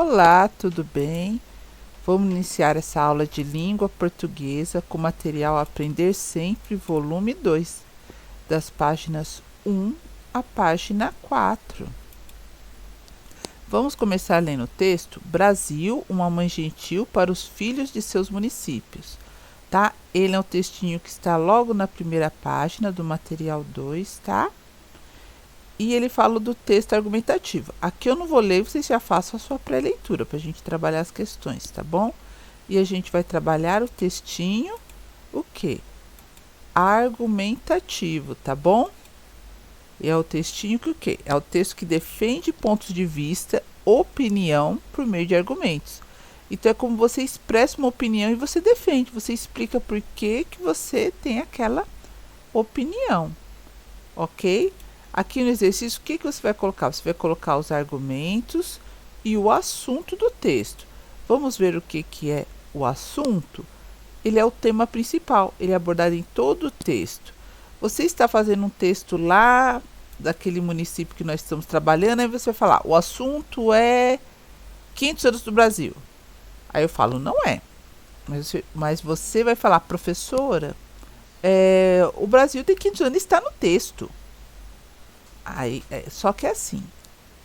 Olá, tudo bem? Vamos iniciar essa aula de língua portuguesa com material Aprender Sempre, volume 2, das páginas 1 à página 4. Vamos começar lendo o texto Brasil, uma mãe gentil para os filhos de seus municípios. Tá? Ele é um textinho que está logo na primeira página do material 2, tá? E ele fala do texto argumentativo. Aqui eu não vou ler, vocês já façam a sua pré-leitura para a gente trabalhar as questões, tá bom? E a gente vai trabalhar o textinho, o quê? Argumentativo, tá bom? E é o textinho que o quê? É o texto que defende pontos de vista, opinião por meio de argumentos. Então é como você expressa uma opinião e você defende, você explica por que você tem aquela opinião, ok? Aqui no exercício, o que você vai colocar? Você vai colocar os argumentos e o assunto do texto. Vamos ver o que é o assunto? Ele é o tema principal, ele é abordado em todo o texto. Você está fazendo um texto lá daquele município que nós estamos trabalhando, aí você vai falar, o assunto é 500 anos do Brasil. Aí eu falo, não é. Mas você vai falar, professora, o Brasil tem 500 anos, está no texto. Aí, só que é assim,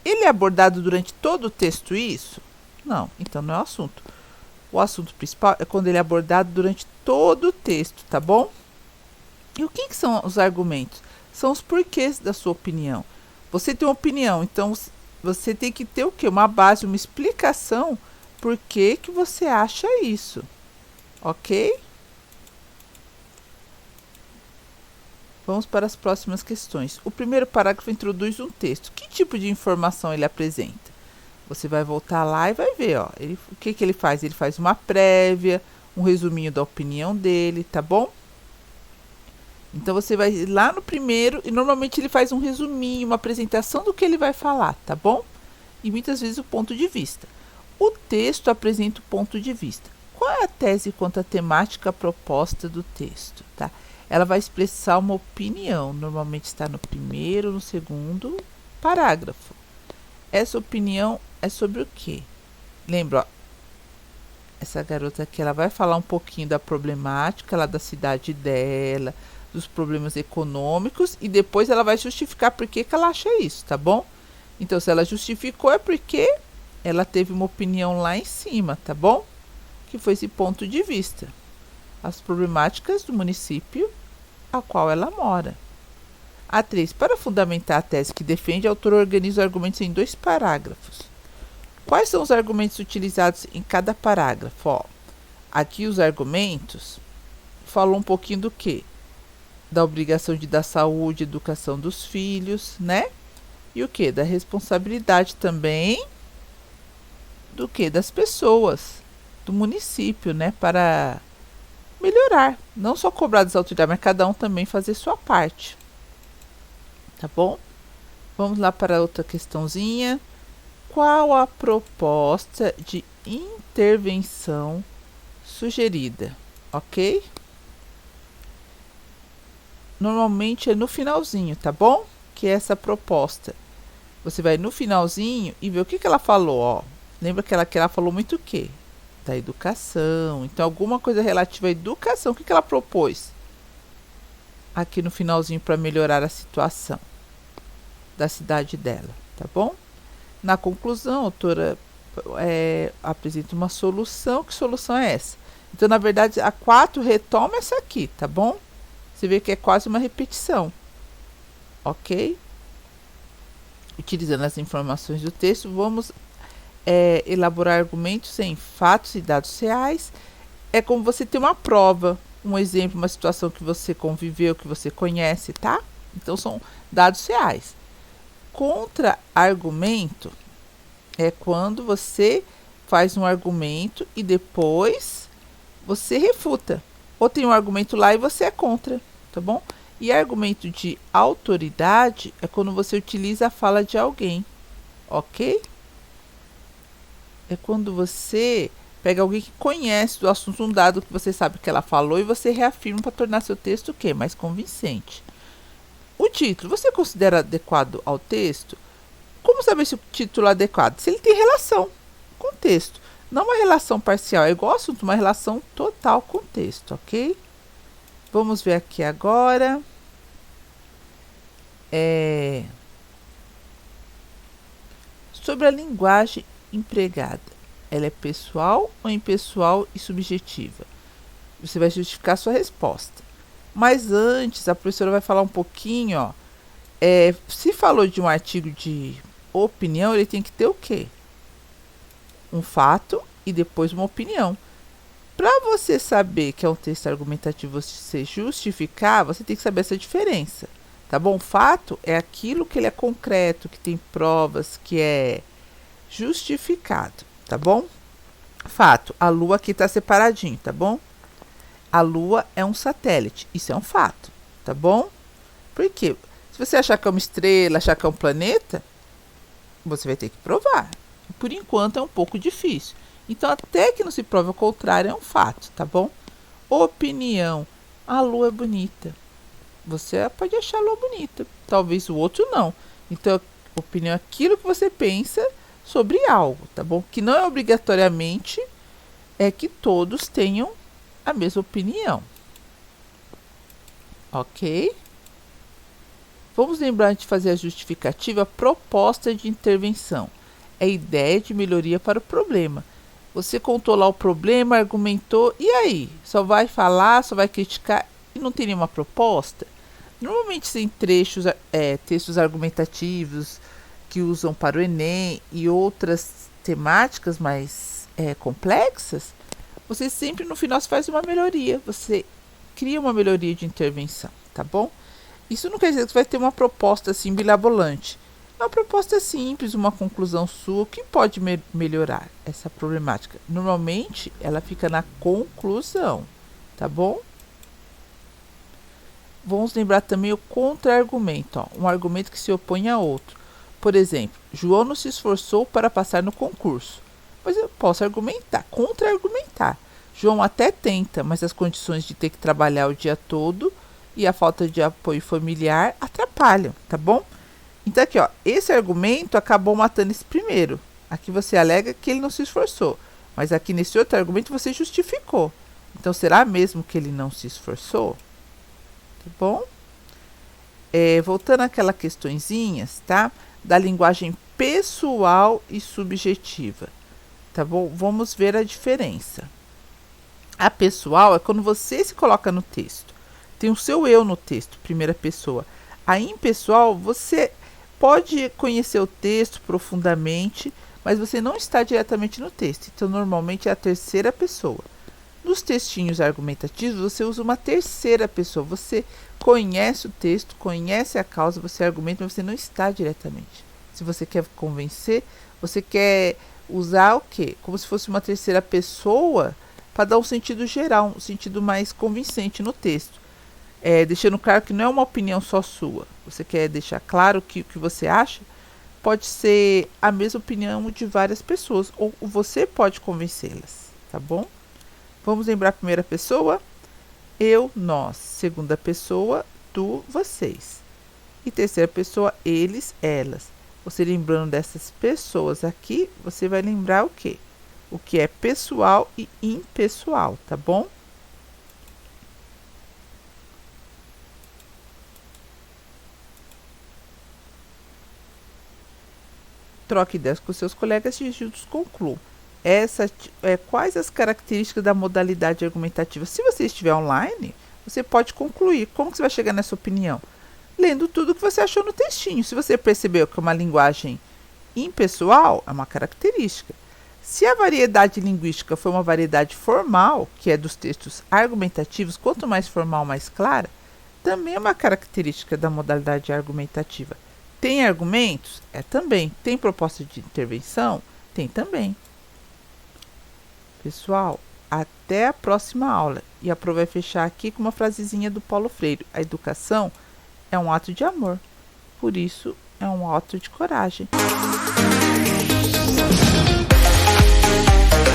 ele é abordado durante todo o texto isso? Não, então não é o assunto. O assunto principal é quando ele é abordado durante todo o texto, tá bom? E o que são os argumentos? São os porquês da sua opinião. Você tem uma opinião, então você tem que ter o quê? Uma base, uma explicação por que você acha isso, ok? Vamos para as próximas questões. O primeiro parágrafo introduz um texto. Que tipo de informação ele apresenta? Você vai voltar lá e vai ver, ó. O que ele faz? Ele faz uma prévia, um resuminho da opinião dele, tá bom? Então você vai lá no primeiro e normalmente ele faz um resuminho, uma apresentação do que ele vai falar, tá bom? E muitas vezes o ponto de vista. O texto apresenta o ponto de vista. Qual é a tese quanto à temática proposta do texto, tá? Ela vai expressar uma opinião, normalmente está no primeiro, no segundo parágrafo. Essa opinião é sobre o quê? Lembra, ó, essa garota aqui, ela vai falar um pouquinho da problemática lá da cidade dela, dos problemas econômicos, e depois ela vai justificar por que ela acha isso, tá bom? Então, se ela justificou, é porque ela teve uma opinião lá em cima, tá bom? Que foi esse ponto de vista. As problemáticas do município a qual ela mora. A3. Para fundamentar a tese que defende, a autora organiza os argumentos em 2 parágrafos. Quais são os argumentos utilizados em cada parágrafo? Ó, aqui os argumentos falam um pouquinho do quê? Da obrigação de dar saúde e educação dos filhos, né? E o quê? Da responsabilidade também do quê? Das pessoas, do município, né? Para melhorar, não só cobrar das autoridades, mas cada um também fazer sua parte, tá bom? Vamos lá para outra questãozinha. Qual a proposta de intervenção sugerida, ok? Normalmente é no finalzinho, tá bom? Que é essa proposta. Você vai no finalzinho e vê o que ela falou, ó. Lembra que ela falou muito o quê? Da educação, então alguma coisa relativa à educação, o que ela propôs aqui no finalzinho para melhorar a situação da cidade dela, tá bom? Na conclusão, a autora apresenta uma solução. Que solução é essa? Então, na verdade, a 4 retoma essa aqui, tá bom? Você vê que é quase uma repetição, ok? Utilizando as informações do texto, vamos elaborar argumentos em fatos e dados reais. É como você ter uma prova, um exemplo, uma situação que você conviveu, que você conhece, tá? Então são dados reais. Contra-argumento é quando você faz um argumento e depois você refuta. Ou tem um argumento lá e você é contra, tá bom? E argumento de autoridade é quando você utiliza a fala de alguém, ok? É quando você pega alguém que conhece do assunto, um dado que você sabe que ela falou, e você reafirma para tornar seu texto o quê? Mais convincente. O título, você considera adequado ao texto? Como saber se o título é adequado? Se ele tem relação com o texto. Não uma relação parcial, é igual assunto, uma relação total com o texto, ok? Vamos ver aqui agora. Sobre a linguagem empregada. Ela é pessoal ou impessoal e subjetiva? Você vai justificar a sua resposta. Mas antes, a professora vai falar um pouquinho, ó. Se falou de um artigo de opinião, ele tem que ter o quê? Um fato e depois uma opinião. Para você saber que é um texto argumentativo, você justificar, você tem que saber essa diferença, tá bom? Fato é aquilo que ele é concreto, que tem provas, que é justificado, tá bom? Fato, a Lua aqui está separadinho, tá bom? A Lua é um satélite, isso é um fato, tá bom? Por quê? Se você achar que é uma estrela, achar que é um planeta, você vai ter que provar. Por enquanto é um pouco difícil. Então, até que não se prove o contrário, é um fato, tá bom? Opinião. A Lua é bonita. Você pode achar a Lua bonita. Talvez o outro não. Então, opinião é aquilo que você pensa sobre algo, tá bom? Que não é obrigatoriamente que todos tenham a mesma opinião. Ok? Vamos lembrar de fazer a justificativa proposta de intervenção. É a ideia de melhoria para o problema. Você contou lá o problema, argumentou, e aí? Só vai falar, só vai criticar e não tem nenhuma proposta? Normalmente tem textos argumentativos que usam para o Enem e outras temáticas mais complexas. Você sempre no final faz uma melhoria, você cria uma melhoria de intervenção, tá bom? Isso não quer dizer que você vai ter uma proposta assim mirabolante. É uma proposta simples, uma conclusão sua que pode melhorar essa problemática. Normalmente, ela fica na conclusão, tá bom? Vamos lembrar também o contra-argumento, ó, um argumento que se opõe a outro. Por exemplo, João não se esforçou para passar no concurso. Mas eu posso argumentar, contra-argumentar. João até tenta, mas as condições de ter que trabalhar o dia todo e a falta de apoio familiar atrapalham, tá bom? Então aqui, ó, esse argumento acabou matando esse primeiro. Aqui você alega que ele não se esforçou, mas aqui nesse outro argumento você justificou. Então será mesmo que ele não se esforçou? Tá bom? Voltando àquelas questõezinhas, tá? Da linguagem pessoal e subjetiva, tá bom? Vamos ver a diferença. A pessoal é quando você se coloca no texto. Tem o seu eu no texto, primeira pessoa. A impessoal, você pode conhecer o texto profundamente, mas você não está diretamente no texto. Então, normalmente é a terceira pessoa. Nos textinhos argumentativos, você usa uma terceira pessoa. Você conhece o texto, conhece a causa, você argumenta, mas você não está diretamente. Se você quer convencer, você quer usar o quê? Como se fosse uma terceira pessoa para dar um sentido geral, um sentido mais convincente no texto. Deixando claro que não é uma opinião só sua. Você quer deixar claro que o que você acha pode ser a mesma opinião de várias pessoas, ou você pode convencê-las, tá bom? Vamos lembrar a primeira pessoa? Eu, nós. Segunda pessoa, tu, vocês. E terceira pessoa, eles, elas. Você lembrando dessas pessoas aqui, você vai lembrar o quê? O que é pessoal e impessoal, tá bom? Troque ideias com seus colegas e juntos concluam. Quais as características da modalidade argumentativa? Se você estiver online, você pode concluir. Como que você vai chegar nessa opinião? Lendo tudo que você achou no textinho. Se você percebeu que é uma linguagem impessoal, é uma característica. Se a variedade linguística for uma variedade formal, que é dos textos argumentativos, quanto mais formal, mais clara, também é uma característica da modalidade argumentativa. Tem argumentos? Também. Tem proposta de intervenção? Tem também. Pessoal, até a próxima aula. E a Pro vai fechar aqui com uma frasezinha do Paulo Freire. A educação é um ato de amor. Por isso, é um ato de coragem.